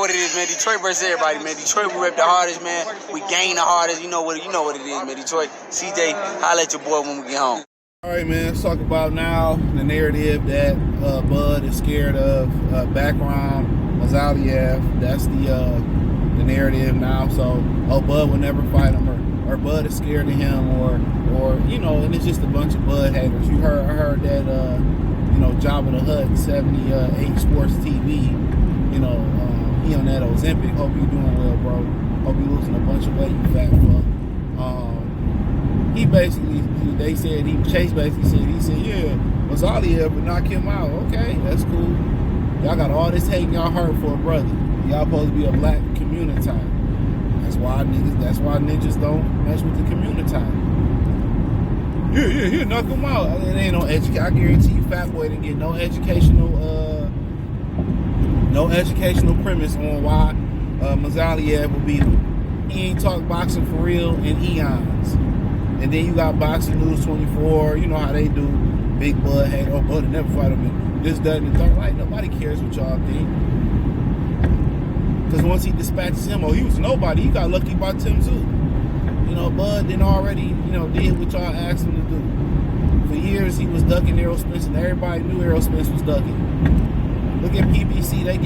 what it is, man. Detroit versus everybody, man. Detroit, we rep the hardest, man. We gain the hardest. You know what it is, man. Detroit, CJ, holla at your boy when we get home. All right, man. Let's talk about now the narrative that Bud is scared of Bakhram, Murtazaliev. That's the narrative now. So, Bud will never fight him, or Bud is scared of him, or you know, and it's just a bunch of Bud haters. I heard that you know, Jabba the Hutt, 78 Sports TV. You know, he on that Ozempic. Hope you doing well, bro. Hope you losing a bunch of weight, you fat fuck. He basically, Chase basically said, yeah, Murtazaliev would knock him out. Okay, that's cool. Y'all got all this hate in y'all heart for a brother. Y'all supposed to be a black community. That's why ninjas don't mess with the community. Yeah, knock him out. It ain't no education. I guarantee you, fat boy didn't get no educational premise on why Murtazaliev will beat him. He ain't talked boxing for real in eons. And then you got Boxing News 24. You know how they do. Big Bud hate. Oh, Bud never fight him. This, that, and the third. Like, nobody cares what y'all think. Because once he dispatches him, he was nobody. He got lucky by Tim Zoo. You know, Bud then already, you know, did what y'all asked him to do. For years, he was ducking Errol Spence, and everybody knew Errol Spence was ducking. Look at PBC. They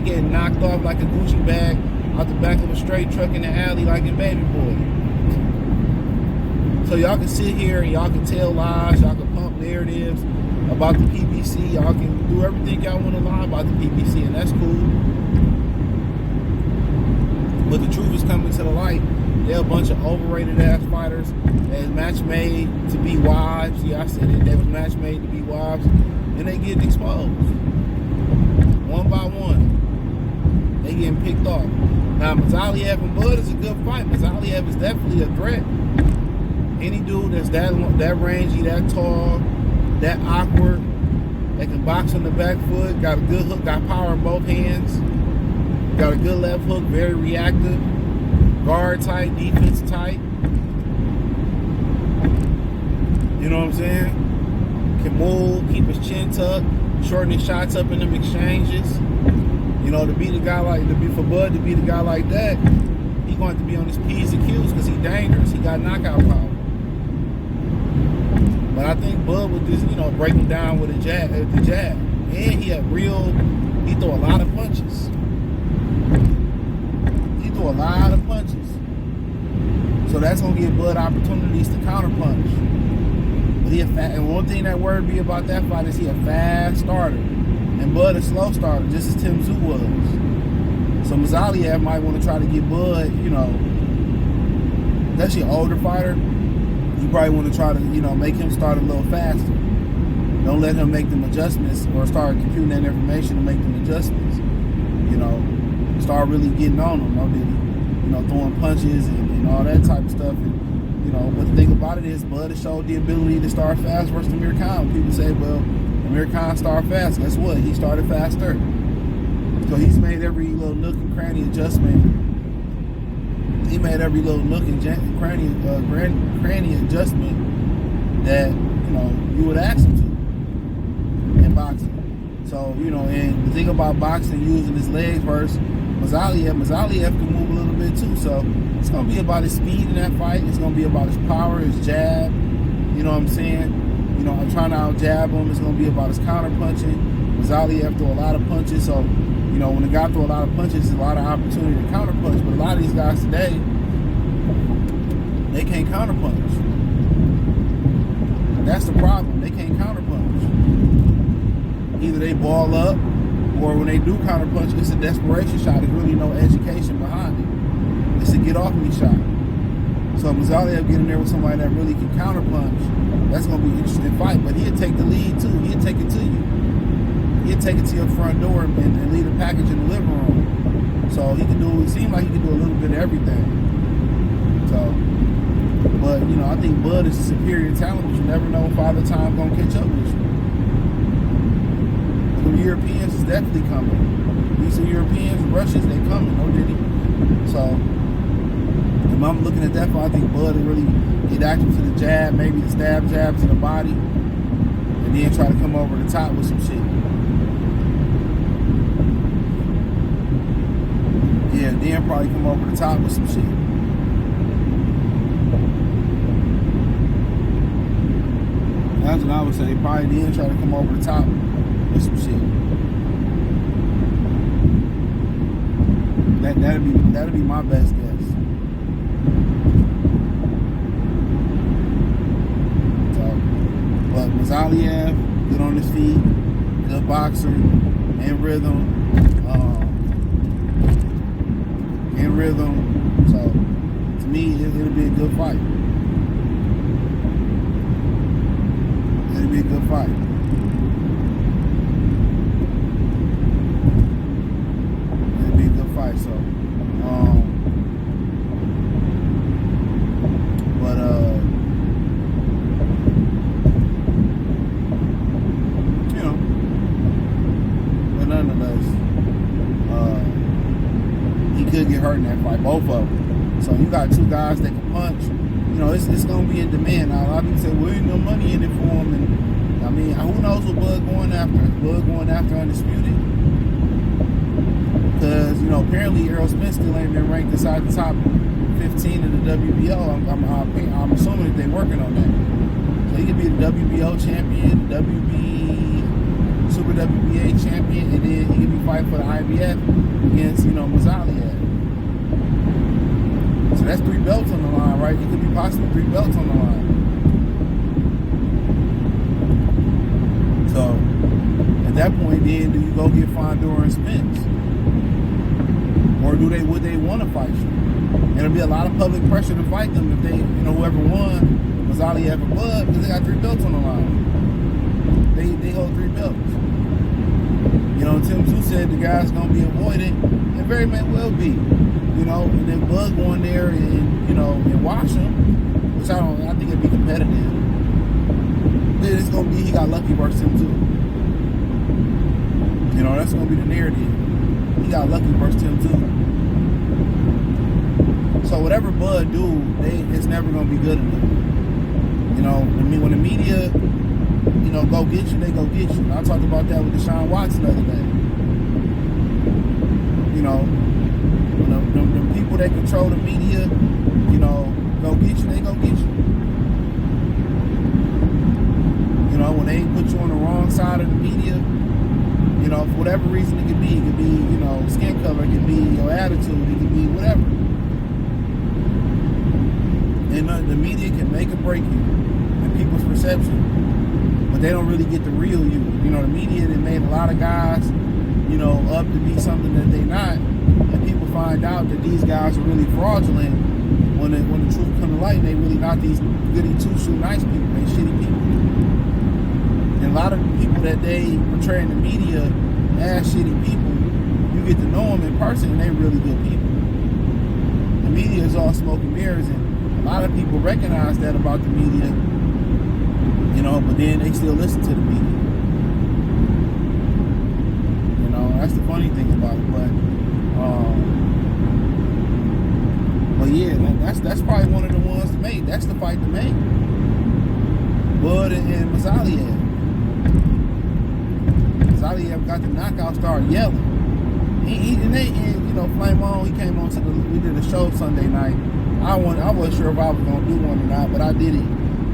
get knocked off like a Gucci bag out the back of a straight truck in the alley like in Baby Boy. So y'all can sit here and y'all can tell lies, y'all can pump narratives about the PBC, y'all can do everything y'all want to lie about the PBC, and that's cool. But the truth is coming to the light. They're a bunch of overrated ass fighters that's match made to be wives. Yeah, I said it. They was match made to be wives, and they getting exposed one by one. They getting picked off. Now Murtazaliev and Bud is a good fight. Murtazaliev is definitely a threat. Any dude that's that rangy, that tall, that awkward, that can box on the back foot, got a good hook, got power in both hands, got a good left hook, very reactive, guard tight, defense tight. You know what I'm saying? Can move, keep his chin tucked, shorten his shots up in them exchanges. You know, for Bud to beat a guy like that, he's going to be on his P's and Q's because he's dangerous. He got knockout power. But I think Bud would just, you know, break him down with the jab. And he threw a lot of punches. So that's going to give Bud opportunities to counterpunch. But and one thing that worried me about that fight is he a fast starter. And Bud a slow starter, just as Tim Zoo was. So Murtazaliev might want to try to get Bud, you know, that's your older fighter. You probably want to try to, you know, make him start a little faster. Don't let him make them adjustments or start computing that information to make them adjustments. You know, start really getting on them. You know, throwing punches and all that type of stuff. And, you know, but the thing about it is Bud has showed the ability to start fast versus Amir Khan. People say, well, Amir Khan started fast. Guess what? He started faster. So he's made every little nook and cranny adjustment. He made every little nook and cranny adjustment that, you know, you would ask him to in boxing. So, you know, and the thing about boxing using his legs versus Murtazaliev can move a little bit too. So it's going to be about his speed in that fight. It's going to be about his power, his jab. You know what I'm saying? You know, I'm trying to out-jab him. It's going to be about his counter-punching. Murtazaliev threw a lot of punches, so, you know, when a guy throw a lot of punches, there's a lot of opportunity to counter-punch. But a lot of these guys today, they can't counter-punch. That's the problem. They can't counter-punch. Either they ball up, or when they do counter-punch, it's a desperation shot. There's really no education behind it. It's a get-off-me shot. So Murtazaliev getting there with somebody that really can counter-punch, that's going to be an interesting fight. But he'll take the lead, too. He'll take it to you. He'll take it to your front door and leave a package in the living room. So he can do, it seems like he can do a little bit of everything. So, but, you know, I think Bud is a superior talent, but you never know if Father Time's going to catch up with you. The Europeans is definitely coming. These are Europeans, Russians, they coming, no diddy. So, if I'm looking at that fight, I think Bud will really get active to the jab, maybe the stab jab to the body, and then try to come over the top with some shit. then probably come over the top with some shit. That's what I would say. Probably then try to come over the top with some shit. That'd be my best guess. So, but Murtazaliev, good on his feet, good boxer, in rhythm. So to me, it'll be a good fight. It'll be a good fight. It'll be a good fight. So, you know, but nonetheless, he could get hurt in that fight, both of them. So you got two guys that can punch. You know, it's going to be in demand. Now, a lot of people say, well, ain't no money in it for him. And I mean, who knows what Bud going after? Is Bud going after Undisputed? Because, you know, apparently Errol Spence still ain't been ranked inside the top 15 of the WBO. I'm assuming that they're working on that. So he could be the WBO champion, the Super WBA champion, and then he could be fighting for the IBF against, you know, Murtazaliev. So that's 3 belts on the line, right? It could be possibly 3 belts on the line. So at that point, then do you go get Fondor and Spence, or would they want to fight you? And it'll be a lot of public pressure to fight them if they, you know, whoever won, Murtazaliev or Bud, because they got 3 belts on the line. They hold 3 belts. You know, Tim Tszyu said the guy's gonna be avoided, and very may well be. You know, and then Bud going there and, you know, and watch him, which I think it'd be competitive. Then it's gonna be he got lucky versus Tim Tszyu. You know, that's gonna be the narrative. He got lucky versus Tim Tszyu. So whatever Bud do, it's never gonna be good enough. You know, I mean, when the media, you know, go get you, they go get you. And I talked about that with Deshaun Watson the other day. You know, when the people that control the media, you know, go get you, they go get you. You know, when they put you on the wrong side of the media, you know, for whatever reason it could be, you know, skin color, it could be your attitude, it could be whatever. And the media can make or break you in people's perception. But they don't really get the real you. You know, the media, they made a lot of guys, you know, up to be something that they not. And people find out that these guys are really fraudulent when the truth comes to light, and they really not these goody two-shoe nice people. They shitty people. And a lot of people that they portray in the media as shitty people, you get to know them in person, and they really good people. The media is all smoke and mirrors, and a lot of people recognize that about the media. You know, but then they still listen to the media. You know, that's the funny thing about it. But yeah, that's probably one of the ones to make. That's the fight to make. Bud and Murtazaliev. Murtazaliev got the knockout, started yelling. And you know, Flame On, he came on we did a show Sunday night. I wasn't sure if I was gonna do one or not, but I did it.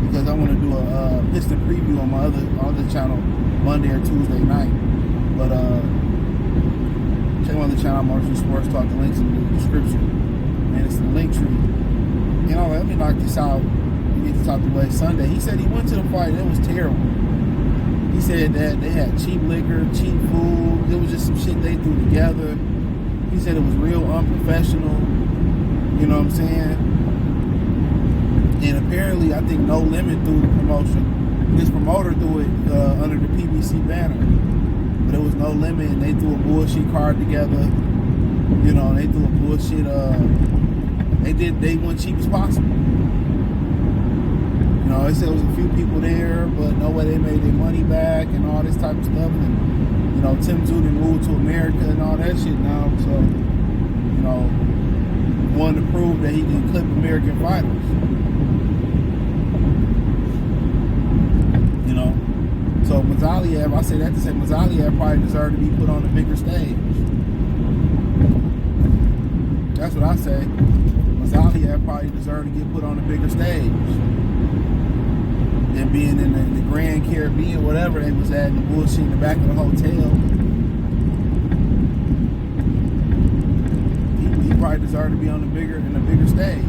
Because I want to do a Piston preview on my other channel Monday or Tuesday night. But check out the channel, Marshall Sports Talk. The links in the description, and it's the link tree. You know, let me knock this out. We get to talk away Sunday. He said he went to the fight and it was terrible. He said that they had cheap liquor, cheap food. It was just some shit they threw together. He said it was real unprofessional. You know what I'm saying? And apparently, I think No Limit threw the promotion. This promoter threw it under the PBC banner. But it was No Limit, and they threw a bullshit card together. You know, they threw a bullshit, they went cheap as possible. You know, they said it was a few people there, but no way they made their money back and all this type of stuff. And, you know, Tim Tszyu moved to America and all that shit now. So, you know, wanted to prove that he can clip American fighters. You know, so Murtazaliev, I say that to say Murtazaliev probably deserved to be put on a bigger stage. that's what I say. Murtazaliev probably deserved to get put on a bigger stage than being in the Grand Caribbean, whatever they was at, in the bullshit in the back of the hotel. He probably deserved to be on a bigger stage.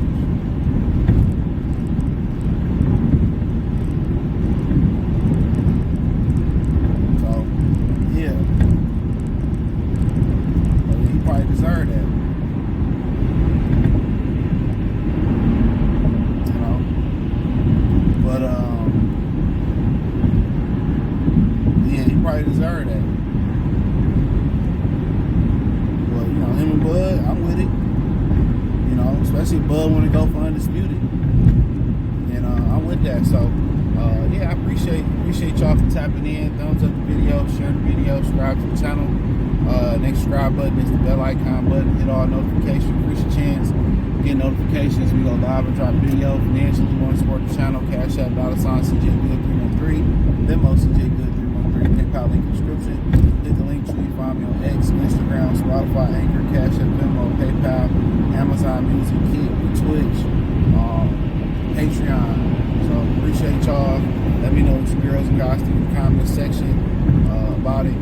So, yeah. But he probably deserved that. You know? But, yeah, he probably deserved that. Well, you know, him and Bud, I'm with it. You know, especially if Bud want to go for undisputed. And I'm with that. So, yeah, I appreciate y'all for tapping in. Thumbs up the video, share the video, subscribe to the channel. Next subscribe button is the bell icon button. Hit all notifications. Increase your chance of getting notifications. We go live and drop video. Financially, you want to support the channel. Cash App, $CJGood313. Venmo, CJGood313. PayPal link in the description. Hit the link tree. Find me on X, Instagram, Spotify, Anchor, Cash App, Venmo, PayPal, Amazon Music, Kick, Twitch, Patreon. So appreciate y'all. Let me know what you girls and guys think in the comment section about it.